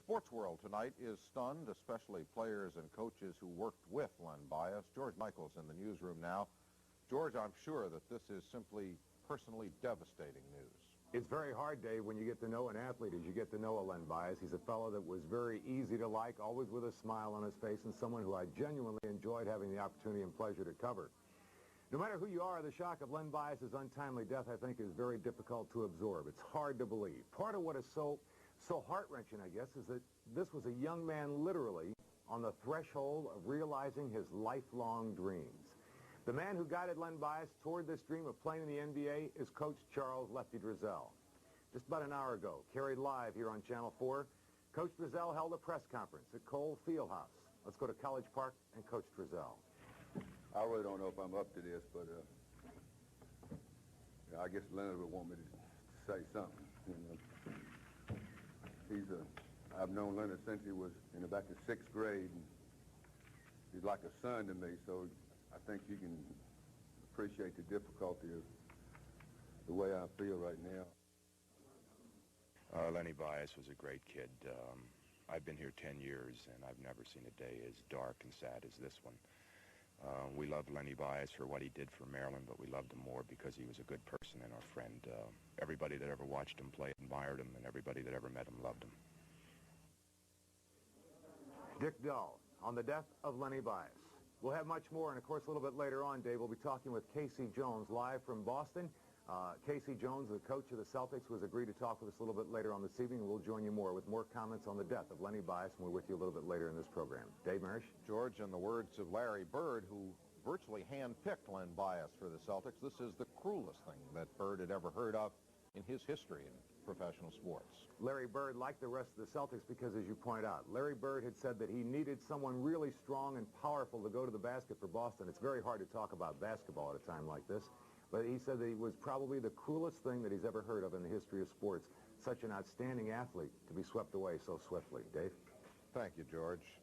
sports world tonight is stunned, especially players and coaches who worked with Len Bias. George Michael's in the newsroom now. George, I'm sure that this is simply personally devastating news. It's very hard, Dave, when you get to know an athlete as you get to know a Len Bias. He's a fellow that was very easy to like, always with a smile on his face, and someone who I genuinely enjoyed having the opportunity and pleasure to cover. No matter who you are, the shock of Len Bias's untimely death, I think, is very difficult to absorb. It's hard to believe. Part of what is so heart-wrenching, I guess, is that this was a young man literally on the threshold of realizing his lifelong dreams. The man who guided Len Bias toward this dream of playing in the NBA is Coach Charles Lefty Driesell. Just about an hour ago, carried live here on Channel 4, Coach Driesell held a press conference at Cole Fieldhouse. Let's go to College Park and Coach Driesell. I really don't know if I'm up to this, but I guess Leonard would want me to say something. You know. I've known Leonard since he was in about the 6th grade. And he's like a son to me, so I think you can appreciate the difficulty of the way I feel right now. Lenny Bias was a great kid. I've been here 10 years, and I've never seen a day as dark and sad as this one. We loved Lenny Bias for what he did for Maryland, but we loved him more because he was a good person and our friend. Everybody that ever watched him play admired him, and everybody that ever met him loved him. Dick Dull on the death of Lenny Bias. We'll have much more, and of course, a little bit later on, Dave, we'll be talking with Casey Jones live from Boston. Casey Jones, the coach of the Celtics, was agreed to talk with us a little bit later on this evening, and we'll join you more with more comments on the death of Lenny Bias, and we're with you a little bit later in this program. Dave Marish? George, in the words of Larry Bird, who virtually handpicked Len Bias for the Celtics, this is the cruelest thing that Bird had ever heard of in his history in professional sports. Larry Bird liked the rest of the Celtics because, as you point out, Larry Bird had said that he needed someone really strong and powerful to go to the basket for Boston. It's very hard to talk about basketball at a time like this, but he said that he was probably the cruelest thing that he's ever heard of in the history of sports. Such an outstanding athlete to be swept away so swiftly. Dave? Thank you, George.